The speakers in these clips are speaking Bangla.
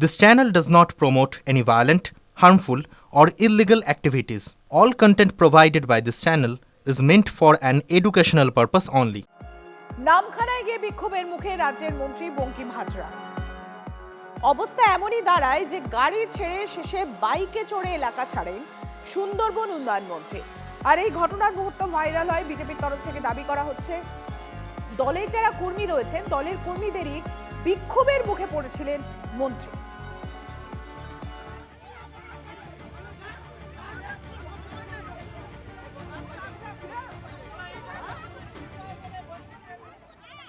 This channel does not promote any violent, harmful, or illegal activities. All content provided by this channel is meant for an educational purpose only. নামখানায় গিয়ে বিক্ষোভের মুখে রাজ্যের মন্ত্রী বঙ্কিম হাজরা। অবস্থা এমনই দাঁড়ায় যে গাড়ি ছেড়ে শেষে বাইকে চড়ে এলাকা ছাড়েন সুন্দরবন উন্নয়ন মন্ত্রী। আর এই ঘটনার মুহূর্ত ভাইরাল হয়। বিজেপির তরফ থেকে দাবি করা হচ্ছে দলের যারা কর্মী রয়েছেন দলের কর্মীদেরই বিক্ষোভের মুখে পড়েছিলেন মন্ত্রী।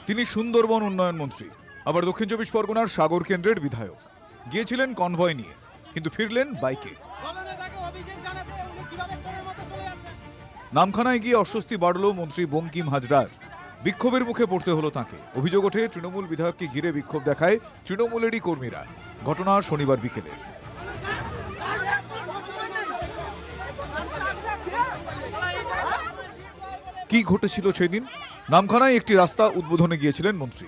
তিনি সুন্দরবন উন্নয়ন মন্ত্রী, আবার দক্ষিণ চব্বিশ পরগনার সাগর কেন্দ্রের বিধায়ক। গিয়েছিলেন কনভয় নিয়ে, কিন্তু ফিরলেন বাইকে। নামখানায় গিয়ে অস্বস্তি বাড়ল মন্ত্রী বঙ্কিম হাজরার। বিক্ষোভের মুখে পড়তে হলো তাঁকে। অভিযোগ ওঠে তৃণমূল বিধায়ককে ঘিরে বিক্ষোভ দেখায় তৃণমূলেরই কর্মীরা। ঘটনা শনিবার বিকেলের। কি ঘটেছিল সেদিন? নামখানায় একটি রাস্তা উদ্বোধনে গিয়েছিলেন মন্ত্রী।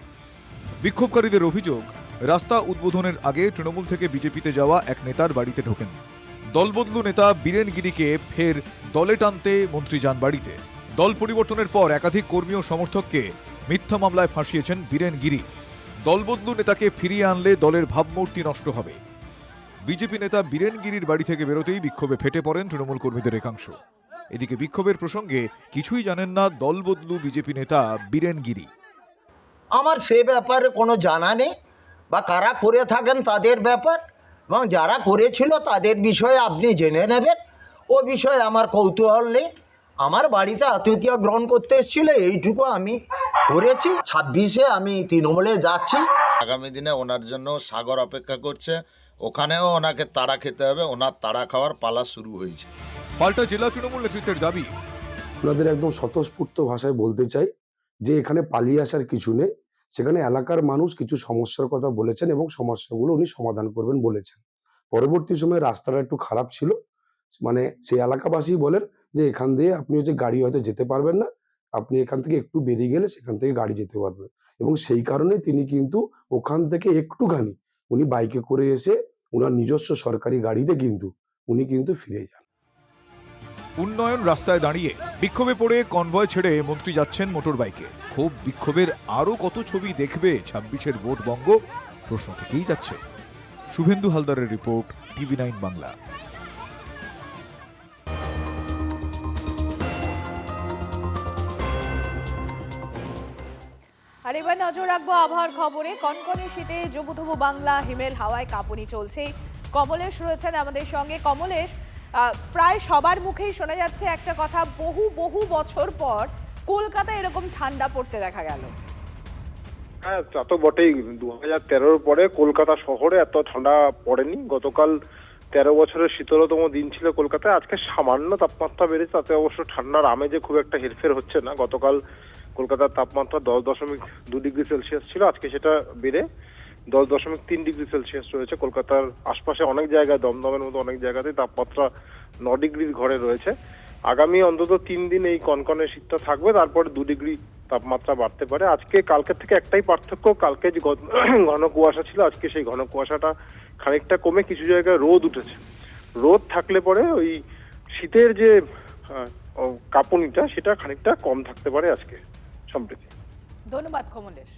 বিক্ষোভকারীদের অভিযোগ, রাস্তা উদ্বোধনের আগে তৃণমূল থেকে বিজেপিতে যাওয়া এক নেতার বাড়িতে ঢোকেন। দলবদলু নেতা বীরেন গিরিকে ফের দলে টানতে মন্ত্রী যান বাড়িতে। দল পরিবর্তনের পর একাধিক কর্মী ও সমর্থককে মিথ্যা মামলায় ফাঁসিয়েছেন বীরেন গিরি। দলবদলু নেতাকে ফিরিয়ে আনলে দলের ভাবমূর্তি নষ্ট হবে। বিজেপি নেতা বীরেন গিরির বাড়ি থেকে বেরোতেই বিক্ষোভে ফেটে পড়েন তৃণমূল কর্মীদের একাংশ। এদিকে বিক্ষোভের প্রসঙ্গে কিছুই জানেন না দলবদলু বিজেপি নেতা বীরেন গিরি। আমার সে ব্যাপারে কোনো জানা নেই, বা কারা করে থাকেন তাদের ব্যাপার, এবং যারা করেছিল তাদের বিষয়ে আপনি জেনে নেবেন। ও বিষয়ে আমার কৌতূহল নেই। আমার বাড়িতে আতিথ্য গ্রহণ করতে এসেছিল, এইটুকু আমি করেছি। 26-এ আমি তৃণমূলে যাচ্ছি। আগামী দিনে ওনার জন্য সাগর অপেক্ষা করছে, ওখানেও ওনাকে তাড়া খেতে হবে। ওনার তাড়া খাওয়ার পালা শুরু হয়েছে। পাল্টা জেলা তৃণমূল নেতৃত্বের দাবি, ওনাদের একদম স্বতঃস্ফূর্ত ভাষায় বলতে চাই যে এখানে পালিয়ে আসার কিছু নেই। সেখানে এলাকার মানুষ কিছু সমস্যার কথা বলেছেন এবং সমস্যাগুলো উনি সমাধান করবেন বলেছেন। পরবর্তী সময়ে রাস্তাটা একটু খারাপ ছিল, মানে সেই এলাকাবাসী বলেন যে এখান দিয়ে আপনি হচ্ছে গাড়ি হয়তো যেতে পারবেন না, আপনি এখান থেকে একটু বেরিয়ে গেলে সেখান থেকে গাড়ি যেতে পারবে। এবং সেই কারণে তিনি কিন্তু ওখান থেকে একটুখানি উনি বাইকে করে এসে ওনার নিজস্ব সরকারি গাড়িতে উনি ফিরে যান। উন্নয়ন রাস্তায় দাঁড়িয়ে বিক্ষোভে পড়ে কনভয় ছেড়ে মন্ত্রী যাচ্ছেন মোটর বাইকে। ক্ষোভ বিক্ষোভের আরো কত ছবি দেখবে 26-এর ভোট বঙ্গ? প্রশ্ন থেকেই যাচ্ছে। শুভেন্দু হালদারের রিপোর্ট, TV9 বাংলা। আর এবার নজর রাখবো আবহাওয়ার খবরে। কনকনে শীতে জবুথবু বাংলা, হিমেল হাওয়ায় কাঁপুনি চলছে। কমলেশ রয়েছেন আমাদের সঙ্গে। কমলেশ, প্রায় সবার মুখেই শোনা যাচ্ছে একটা কথা, বহু বহু বছর পর কলকাতায় এরকম ঠান্ডা পড়তে দেখা গেল। হ্যাঁ, তা তো বটেই। 2013-র পরে কলকাতা শহরে এত ঠান্ডা পড়েনি। গতকাল 13 বছরের শীতলতম দিন ছিল কলকাতায়। আজকে সামান্য তাপমাত্রা বেড়েছে, তাতে অবশ্য ঠান্ডার আমেজে খুব একটা হেরফের হচ্ছে না। গতকাল কলকাতার তাপমাত্রা 10.2 ডিগ্রি সেলসিয়াস ছিল, আজকে সেটা বেড়ে 10.3 ডিগ্রি সেলসিয়াস রয়েছে। কলকাতার আশপাশে অনেক জায়গায়, দমদমের মতো অনেক জায়গাতে তাপমাত্রা 9 ডিগ্রির ঘরে রয়েছে। আগামী অন্তত 3 দিন এই কনকনে শীতটা থাকবে, তারপরে 2 ডিগ্রি তাপমাত্রা বাড়তে পারে। আজকে কালকের থেকে একটাই পার্থক্য, কালকে যে ঘন কুয়াশা ছিল, আজকে সেই ঘন কুয়াশাটা খানিকটা কমে কিছু জায়গায় রোদ উঠেছে। রোদ থাকলে পরে ওই শীতের যে কাঁপুনিটা সেটা খানিকটা কম থাকতে পারে আজকে সম্প্রতি। ধন্যবাদ কমলেশ।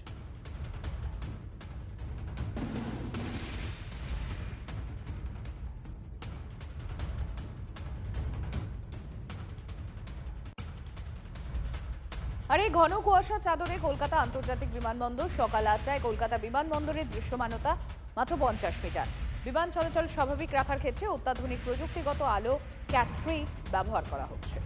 আর এই ঘন কুয়াশা চাদরে কলকাতা আন্তর্জাতিক বিমানবন্দর। সকাল 8টায় কলকাতা বিমানবন্দরের দৃশ্যমানতা মাত্র 50 মিটার। বিমান চলাচল স্বাভাবিক রাখার ক্ষেত্রে অত্যাধুনিক প্রযুক্তিগত আলো ক্যাট 3 ব্যবহার করা হচ্ছে।